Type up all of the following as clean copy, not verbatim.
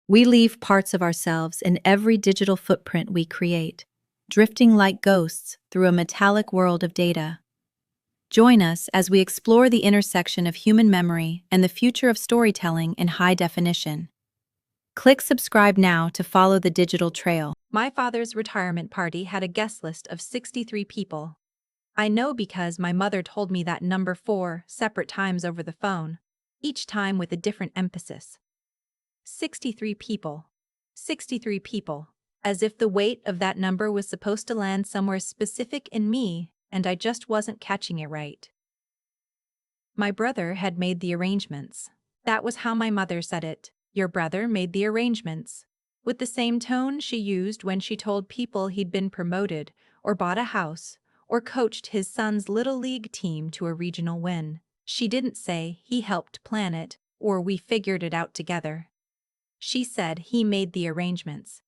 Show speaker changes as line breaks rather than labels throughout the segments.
We leave parts of ourselves in every digital footprint we create, drifting like ghosts through a metallic world of data. Join us as we explore the intersection of human memory and the future of storytelling in high definition. Click subscribe now to follow the digital trail.
My father's retirement party had a guest list of 63 people. I know because my mother told me that number 4 separate times over the phone, each time with a different emphasis. 63 people. 63 people. As if the weight of that number was supposed to land somewhere specific in me, and I just wasn't catching it right. My brother had made the arrangements. That was how my mother said it. Your brother made the arrangements. With the same tone she used when she told people he'd been promoted, or bought a house, or coached his son's little league team to a regional win. She didn't say he helped plan it, or we figured it out together. She said he made the arrangements.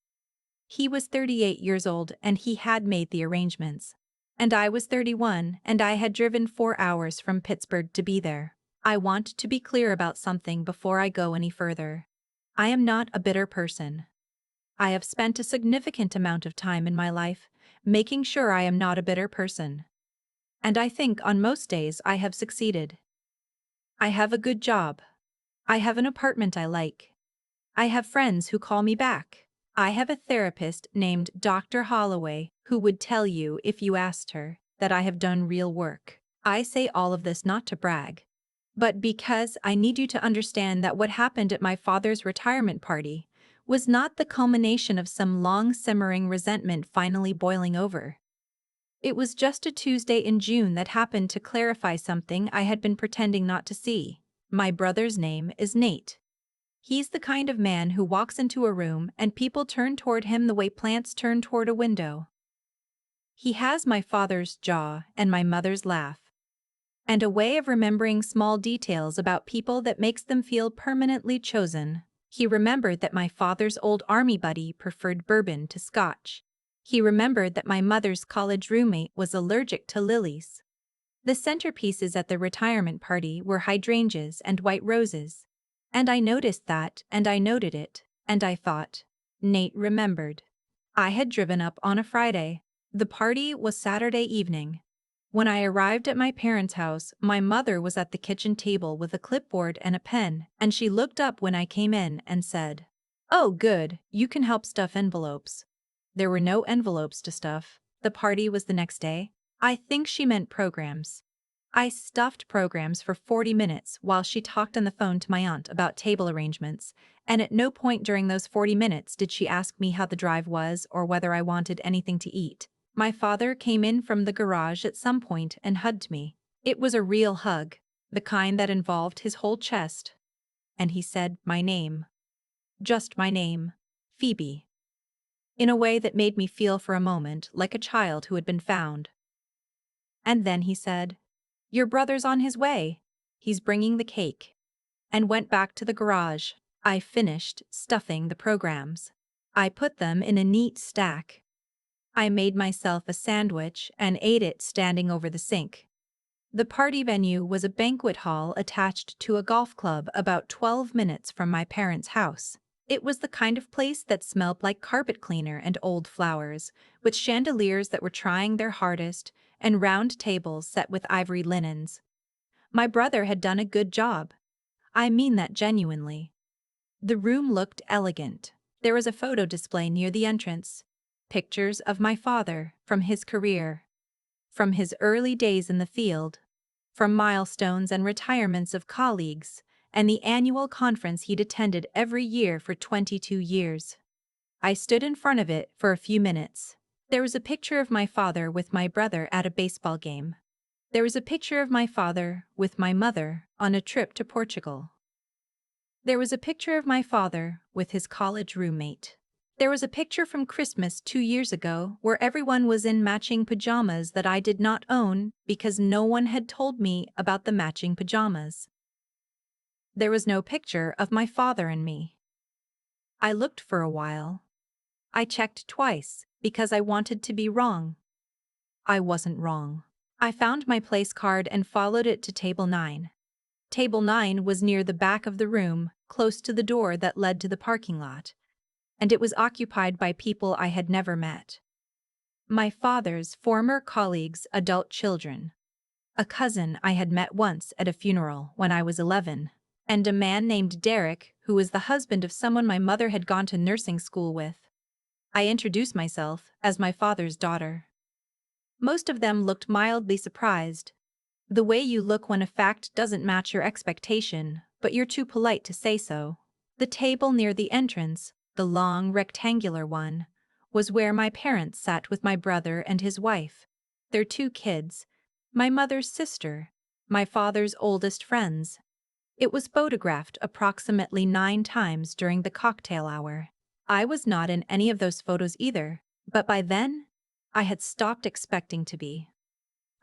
He was 38 years old and he had made the arrangements. And I was 31 and I had driven 4 hours from Pittsburgh to be there. I want to be clear about something before I go any further. I am not a bitter person. I have spent a significant amount of time in my life making sure I am not a bitter person. And I think on most days I have succeeded. I have a good job. I have an apartment I like. I have friends who call me back. I have a therapist named Dr. Holloway who would tell you if you asked her that I have done real work. I say all of this not to brag, but because I need you to understand that what happened at my father's retirement party was not the culmination of some long-simmering resentment finally boiling over. It was just a Tuesday in June that happened to clarify something I had been pretending not to see. My brother's name is Nate. He's the kind of man who walks into a room and people turn toward him the way plants turn toward a window. He has my father's jaw and my mother's laugh, and a way of remembering small details about people that makes them feel permanently chosen. He remembered that my father's old army buddy preferred bourbon to scotch. He remembered that my mother's college roommate was allergic to lilies. The centerpieces at the retirement party were hydrangeas and white roses. And I noticed that, and I noted it, and I thought, Nate remembered. I had driven up on a Friday. The party was Saturday evening. When I arrived at my parents' house, my mother was at the kitchen table with a clipboard and a pen, and she looked up when I came in and said, "Oh, good, you can help stuff envelopes." There were no envelopes to stuff. The party was the next day. I think she meant programs. I stuffed programs for 40 minutes while she talked on the phone to my aunt about table arrangements, and at no point during those 40 minutes did she ask me how the drive was or whether I wanted anything to eat. My father came in from the garage at some point and hugged me. It was a real hug, the kind that involved his whole chest. And he said my name. Just my name, Phoebe. In a way that made me feel for a moment like a child who had been found. And then he said, "Your brother's on his way. He's bringing the cake." And went back to the garage. I finished stuffing the programs. I put them in a neat stack. I made myself a sandwich and ate it standing over the sink. The party venue was a banquet hall attached to a golf club about 12 minutes from my parents' house. It was the kind of place that smelled like carpet cleaner and old flowers, with chandeliers that were trying their hardest and round tables set with ivory linens. My brother had done a good job. I mean that genuinely. The room looked elegant. There was a photo display near the entrance. Pictures of my father from his career, from his early days in the field, from milestones and retirements of colleagues, and the annual conference he'd attended every year for 22 years. I stood in front of it for a few minutes. There was a picture of my father with my brother at a baseball game. There was a picture of my father with my mother on a trip to Portugal. There was a picture of my father with his college roommate. There was a picture from Christmas 2 years ago where everyone was in matching pajamas that I did not own because no one had told me about the matching pajamas. There was no picture of my father and me. I looked for a while. I checked twice because I wanted to be wrong. I wasn't wrong. I found my place card and followed it to table 9. Table 9 was near the back of the room, close to the door that led to the parking lot, and it was occupied by people I had never met. My father's former colleagues' adult children, a cousin I had met once at a funeral when I was 11, and a man named Derek who was the husband of someone my mother had gone to nursing school with. I introduced myself as my father's daughter. Most of them looked mildly surprised, the way you look when a fact doesn't match your expectation, but you're too polite to say so. The table near the entrance, the long rectangular one, was where my parents sat with my brother and his wife, their 2 kids, my mother's sister, my father's oldest friends. It was photographed approximately 9 times during the cocktail hour. I was not in any of those photos either, but by then, I had stopped expecting to be.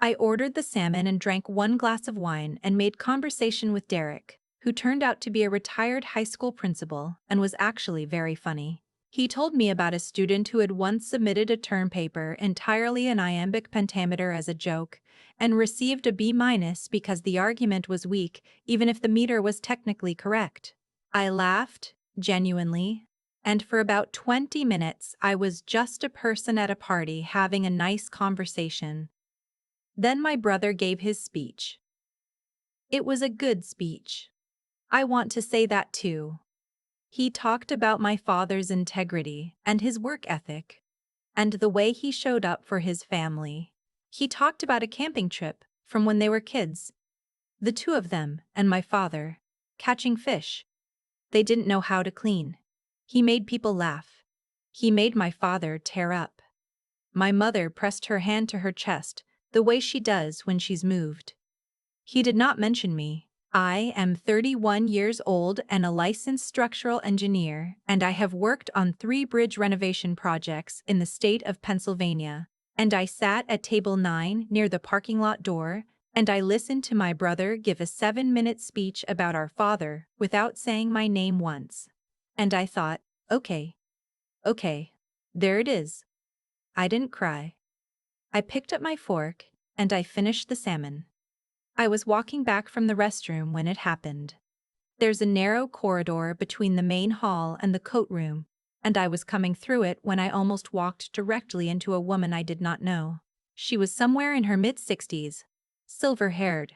I ordered the salmon and drank 1 glass of wine and made conversation with Derek, who turned out to be a retired high school principal and was actually very funny. He told me about a student who had once submitted a term paper entirely in iambic pentameter as a joke and received a B- because the argument was weak even if the meter was technically correct. I laughed, genuinely, and for about 20 minutes I was just a person at a party having a nice conversation. Then my brother gave his speech. It was a good speech. I want to say that too. He talked about my father's integrity and his work ethic, and the way he showed up for his family. He talked about a camping trip from when they were kids, the 2 of them and my father, catching fish. They didn't know how to clean. He made people laugh. He made my father tear up. My mother pressed her hand to her chest, the way she does when she's moved. He did not mention me. I am 31 years old and a licensed structural engineer, and I have worked on 3 bridge renovation projects in the state of Pennsylvania. And I sat at table 9 near the parking lot door, and I listened to my brother give a 7-minute speech about our father without saying my name once. And I thought, okay, there it is. I didn't cry. I picked up my fork, and I finished the salmon. I was walking back from the restroom when it happened. There's a narrow corridor between the main hall and the coat room, and I was coming through it when I almost walked directly into a woman I did not know. She was somewhere in her mid-60s, silver-haired,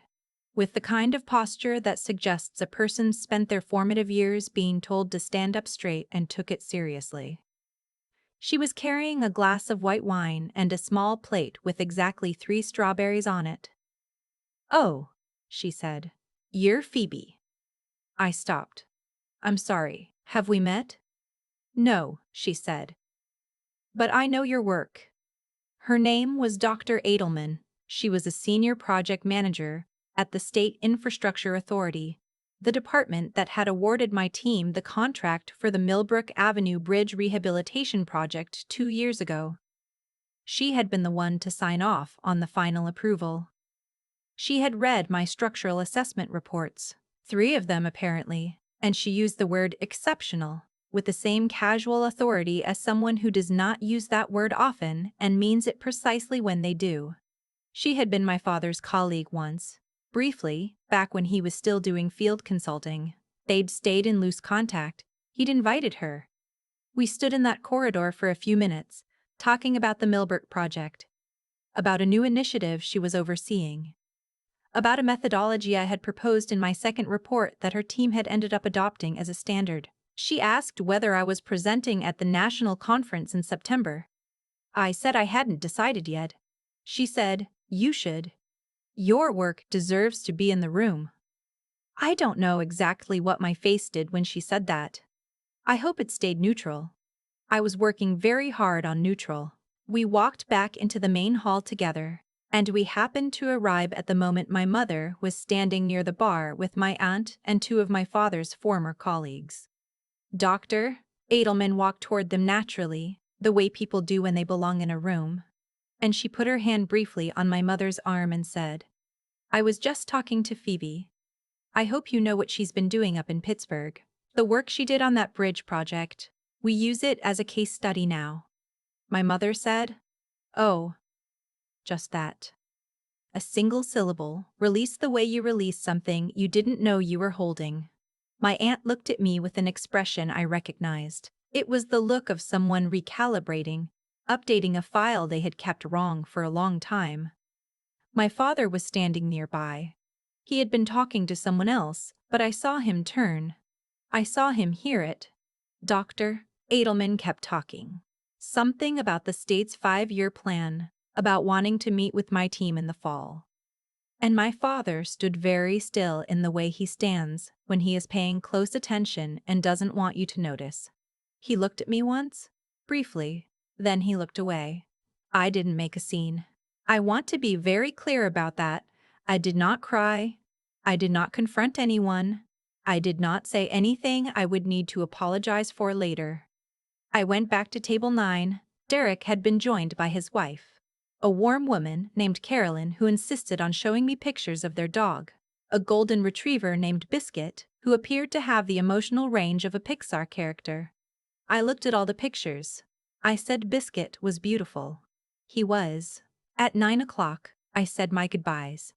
with the kind of posture that suggests a person spent their formative years being told to stand up straight and took it seriously. She was carrying a glass of white wine and a small plate with exactly 3 strawberries on it. "Oh," she said. "You're Phoebe." I stopped. "I'm sorry, have we met?" "No," she said. "But I know your work." Her name was Dr. Edelman. She was a senior project manager at the State Infrastructure Authority, the department that had awarded my team the contract for the Millbrook Avenue Bridge Rehabilitation Project 2 years ago. She had been the one to sign off on the final approval. She had read my structural assessment reports, 3 of them apparently, and she used the word exceptional with the same casual authority as someone who does not use that word often and means it precisely when they do. She had been my father's colleague once, briefly, back when he was still doing field consulting. They'd stayed in loose contact. He'd invited her. We stood in that corridor for a few minutes, talking about the Millbrook project, about a new initiative she was overseeing, about a methodology I had proposed in my second report that her team had ended up adopting as a standard. She asked whether I was presenting at the national conference in September. I said I hadn't decided yet. She said, "You should. Your work deserves to be in the room." I don't know exactly what my face did when she said that. I hope it stayed neutral. I was working very hard on neutral. We walked back into the main hall together, and we happened to arrive at the moment my mother was standing near the bar with my aunt and 2 of my father's former colleagues. Dr. Edelman walked toward them naturally, the way people do when they belong in a room, and she put her hand briefly on my mother's arm and said, "I was just talking to Phoebe. I hope you know what she's been doing up in Pittsburgh. The work she did on that bridge project. We use it as a case study now." My mother said, "Oh, just that." A single syllable, released the way you release something you didn't know you were holding. My aunt looked at me with an expression I recognized. It was the look of someone recalibrating, updating a file they had kept wrong for a long time. My father was standing nearby. He had been talking to someone else, but I saw him turn. I saw him hear it. Dr. Edelman kept talking. Something about the state's 5-year plan, about wanting to meet with my team in the fall. And my father stood very still in the way he stands when he is paying close attention and doesn't want you to notice. He looked at me once, briefly, then he looked away. I didn't make a scene. I want to be very clear about that. I did not cry. I did not confront anyone. I did not say anything I would need to apologize for later. I went back to table 9. Derek had been joined by his wife, a warm woman named Carolyn who insisted on showing me pictures of their dog, a golden retriever named Biscuit who appeared to have the emotional range of a Pixar character. I looked at all the pictures. I said Biscuit was beautiful. He was. At 9 o'clock, I said my goodbyes.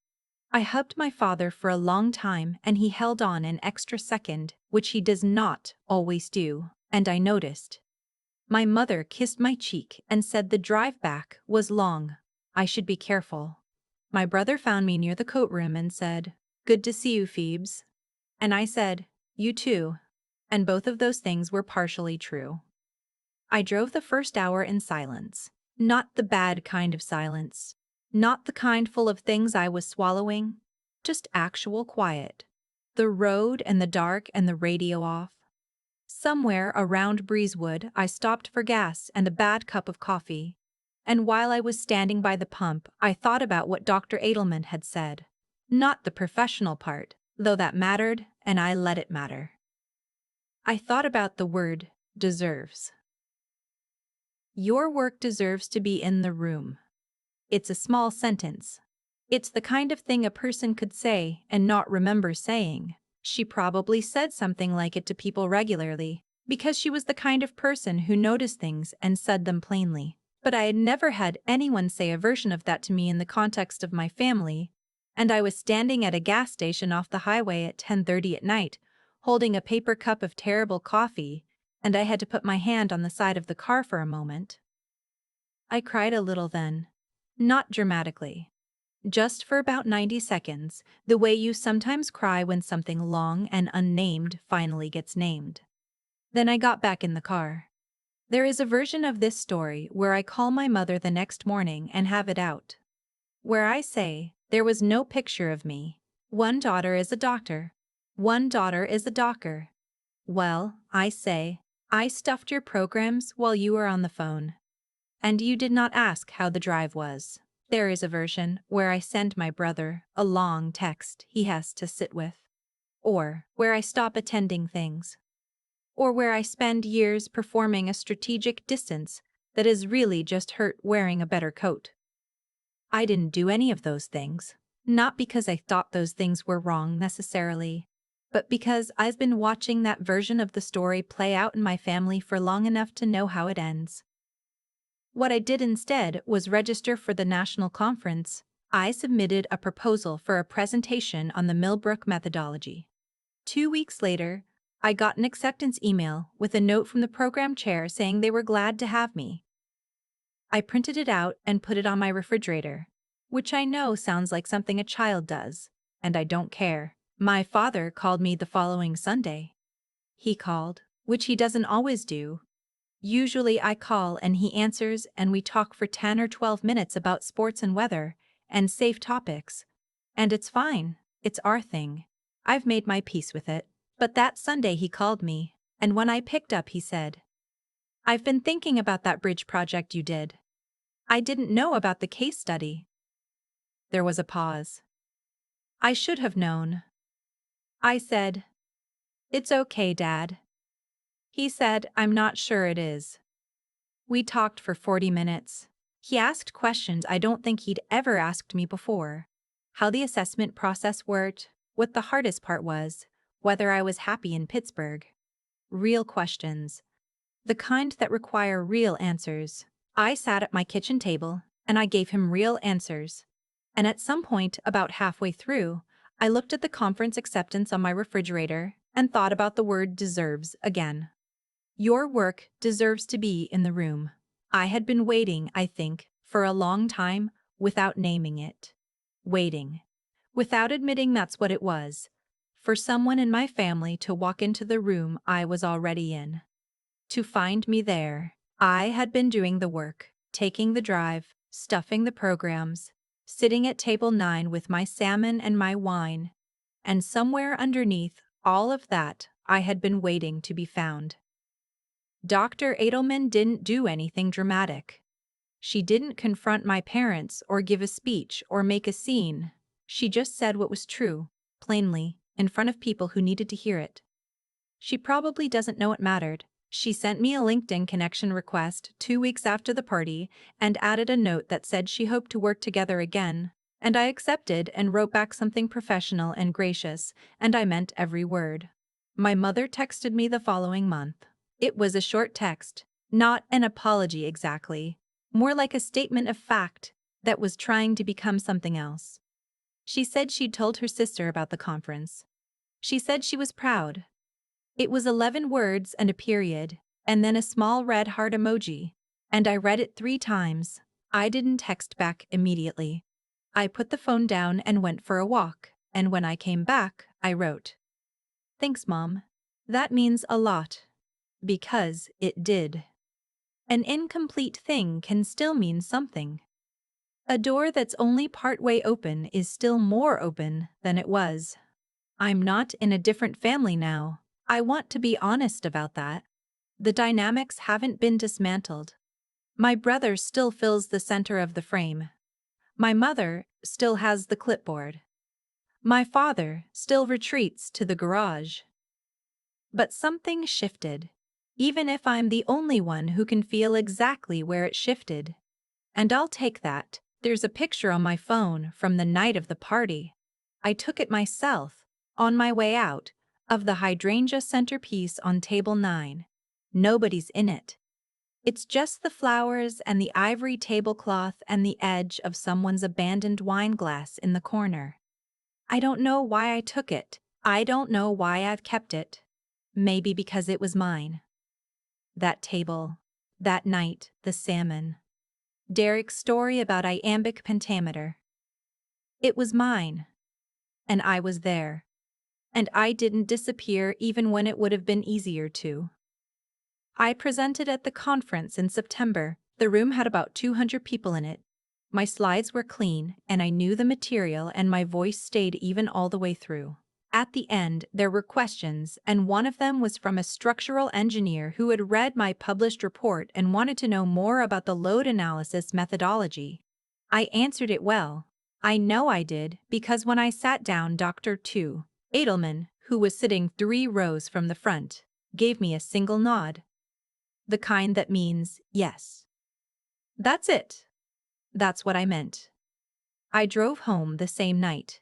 I hugged my father for a long time and he held on an extra second, which he does not always do, and I noticed. My mother kissed my cheek and said the drive back was long. I should be careful. My brother found me near the coat room and said, "Good to see you, Phoebes." And I said, "You too." And both of those things were partially true. I drove the first hour in silence. Not the bad kind of silence. Not the kind full of things I was swallowing. Just actual quiet. The road and the dark and the radio off. Somewhere around Breezewood, I stopped for gas and a bad cup of coffee. And while I was standing by the pump, I thought about what Dr. Edelman had said. Not the professional part, though that mattered, and I let it matter. I thought about the word deserves. Your work deserves to be in the room. It's a small sentence. It's the kind of thing a person could say and not remember saying. She probably said something like it to people regularly, because she was the kind of person who noticed things and said them plainly. But I had never had anyone say a version of that to me in the context of my family, and I was standing at a gas station off the highway at 10:30 at night, holding a paper cup of terrible coffee, and I had to put my hand on the side of the car for a moment. I cried a little then. Not dramatically. Just for about 90 seconds, the way you sometimes cry when something long and unnamed finally gets named. Then I got back in the car. There is a version of this story where I call my mother the next morning and have it out. Where I say, there was no picture of me. One daughter is a doctor. One daughter is a docker. Well, I say, I stuffed your programs while you were on the phone. And you did not ask how the drive was. There is a version where I send my brother a long text he has to sit with. Or where I stop attending things. Or where I spend years performing a strategic distance that is really just hurt wearing a better coat. I didn't do any of those things. Not because I thought those things were wrong necessarily, but because I've been watching that version of the story play out in my family for long enough to know how it ends. What I did instead was register for the national conference. I submitted a proposal for a presentation on the Millbrook methodology. 2 weeks later, I got an acceptance email with a note from the program chair saying they were glad to have me. I printed it out and put it on my refrigerator, which I know sounds like something a child does, and I don't care. My father called me the following Sunday. He called, which he doesn't always do. Usually I call and he answers and we talk for 10 or 12 minutes about sports and weather and safe topics. And it's fine, it's our thing. I've made my peace with it. But that Sunday he called me, and when I picked up he said, "I've been thinking about that bridge project you did. I didn't know about the case study." There was a pause. I should have known. I said, "It's okay, Dad." He said, "I'm not sure it is." We talked for 40 minutes. He asked questions I don't think he'd ever asked me before. How the assessment process worked, what the hardest part was, whether I was happy in Pittsburgh. Real questions. The kind that require real answers. I sat at my kitchen table, and I gave him real answers. And at some point, about halfway through, I looked at the conference acceptance on my refrigerator, and thought about the word deserves again. Your work deserves to be in the room. I had been waiting, I think, for a long time without naming it. Waiting. Without admitting that's what it was. For someone in my family to walk into the room I was already in. To find me there. I had been doing the work, taking the drive, stuffing the programs, sitting at table 9 with my salmon and my wine. And somewhere underneath all of that, I had been waiting to be found. Dr. Edelman didn't do anything dramatic. She didn't confront my parents or give a speech or make a scene. She just said what was true, plainly, in front of people who needed to hear it. She probably doesn't know it mattered. She sent me a LinkedIn connection request 2 weeks after the party and added a note that said she hoped to work together again, and I accepted and wrote back something professional and gracious, and I meant every word. My mother texted me the following month. It was a short text, not an apology exactly, more like a statement of fact that was trying to become something else. She said she'd told her sister about the conference. She said she was proud. It was 11 words and a period, and then a small red heart emoji, and I read it 3 times. I didn't text back immediately. I put the phone down and went for a walk, and when I came back, I wrote, "Thanks, Mom. That means a lot." Because it did. An incomplete thing can still mean something. A door that's only partway open is still more open than it was. I'm not in a different family now. I want to be honest about that. The dynamics haven't been dismantled. My brother still fills the center of the frame. My mother still has the clipboard. My father still retreats to the garage. But something shifted, even if I'm the only one who can feel exactly where it shifted. And I'll take that. There's a picture on my phone from the night of the party. I took it myself, on my way out, of the hydrangea centerpiece on table 9. Nobody's in it. It's just the flowers and the ivory tablecloth and the edge of someone's abandoned wine glass in the corner. I don't know why I took it. I don't know why I've kept it. Maybe because it was mine. That table, that night, the salmon. Derek's story about iambic pentameter. It was mine. And I was there. And I didn't disappear even when it would have been easier to. I presented at the conference in September. The room had about 200 people in it. My slides were clean, and I knew the material, and my voice stayed even all the way through. At the end, there were questions, and one of them was from a structural engineer who had read my published report and wanted to know more about the load analysis methodology. I answered it well. I know I did, because when I sat down, Dr. Edelman, who was sitting 3 rows from the front, gave me a single nod. The kind that means yes. That's it. That's what I meant. I drove home the same night.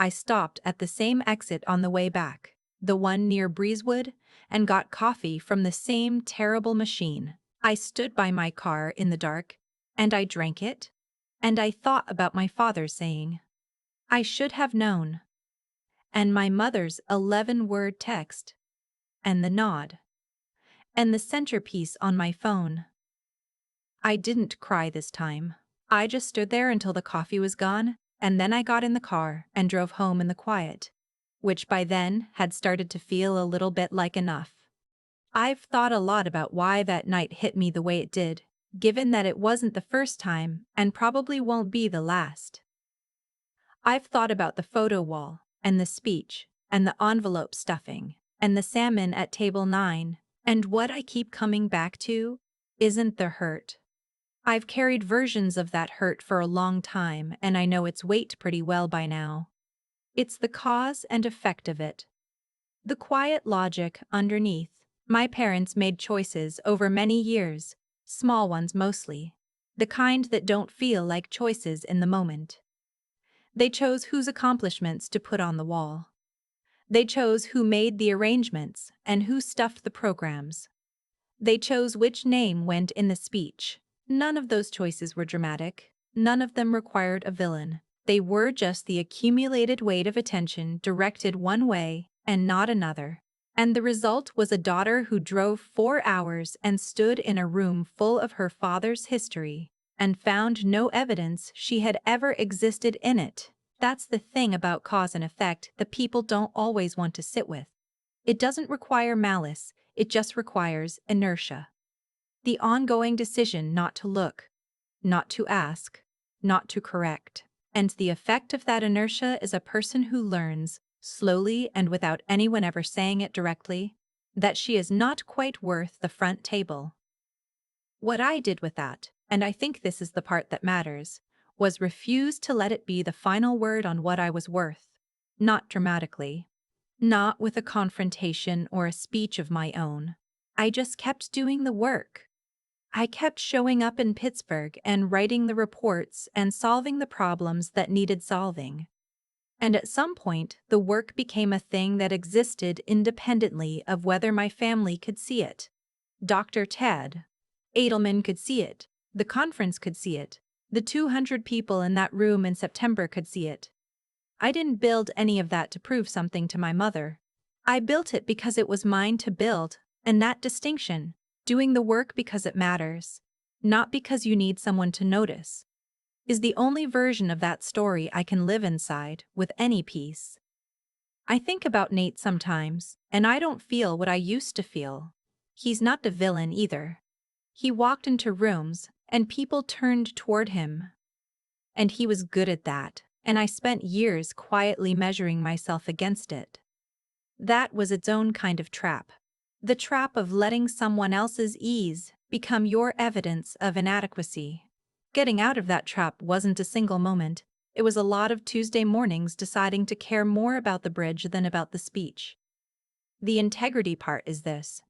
I stopped at the same exit on the way back, the one near Breezewood, and got coffee from the same terrible machine. I stood by my car in the dark, and I drank it, and I thought about my father saying, "I should have known," and my mother's 11-word text, and the nod, and the centerpiece on my phone. I didn't cry this time. I just stood there until the coffee was gone, and then I got in the car and drove home in the quiet, which by then had started to feel a little bit like enough. I've thought a lot about why that night hit me the way it did, given that it wasn't the first time and probably won't be the last. I've thought about the photo wall, and the speech, and the envelope stuffing, and the salmon at table 9, and what I keep coming back to isn't the hurt. I've carried versions of that hurt for a long time, and I know its weight pretty well by now. It's the cause and effect of it. The quiet logic underneath. My parents made choices over many years, small ones mostly, the kind that don't feel like choices in the moment. They chose whose accomplishments to put on the wall. They chose who made the arrangements and who stuffed the programs. They chose which name went in the speech. None of those choices were dramatic. None of them required a villain. They were just the accumulated weight of attention directed one way and not another. And the result was a daughter who drove 4 hours and stood in a room full of her father's history and found no evidence she had ever existed in it. That's the thing about cause and effect that people don't always want to sit with. It doesn't require malice, it just requires inertia. The ongoing decision not to look, not to ask, not to correct. And the effect of that inertia is a person who learns, slowly and without anyone ever saying it directly, that she is not quite worth the front table. What I did with that, and I think this is the part that matters, was refuse to let it be the final word on what I was worth. Not dramatically. Not with a confrontation or a speech of my own. I just kept doing the work. I kept showing up in Pittsburgh and writing the reports and solving the problems that needed solving. And at some point, the work became a thing that existed independently of whether my family could see it. Dr. Ted Edelman could see it. The conference could see it. The 200 people in that room in September could see it. I didn't build any of that to prove something to my mother. I built it because it was mine to build, and that distinction, doing the work because it matters, not because you need someone to notice, is the only version of that story I can live inside with any peace. I think about Nate sometimes, and I don't feel what I used to feel. He's not the villain either. He walked into rooms, and people turned toward him. And he was good at that, and I spent years quietly measuring myself against it. That was its own kind of trap. The trap of letting someone else's ease become your evidence of inadequacy. Getting out of that trap wasn't a single moment. It was a lot of Tuesday mornings deciding to care more about the bridge than about the speech. The integrity part is this.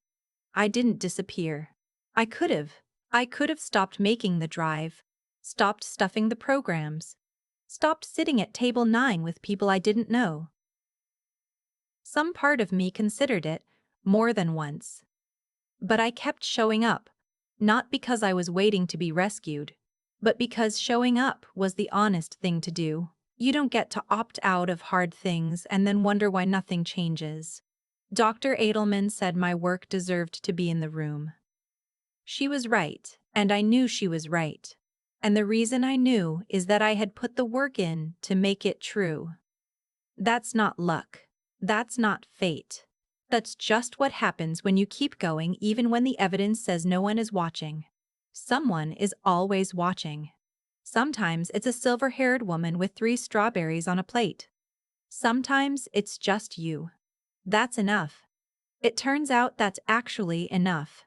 I didn't disappear. I could have. I could have stopped making the drive, stopped stuffing the programs, stopped sitting at table 9 with people I didn't know. Some part of me considered it more than once. But I kept showing up, not because I was waiting to be rescued, but because showing up was the honest thing to do. You don't get to opt out of hard things and then wonder why nothing changes. Dr. Edelman said my work deserved to be in the room. She was right, and I knew she was right. And the reason I knew is that I had put the work in to make it true. That's not luck. That's not fate. That's just what happens when you keep going even when the evidence says no one is watching. Someone is always watching. Sometimes it's a silver-haired woman with 3 strawberries on a plate. Sometimes it's just you. That's enough. It turns out that's actually enough.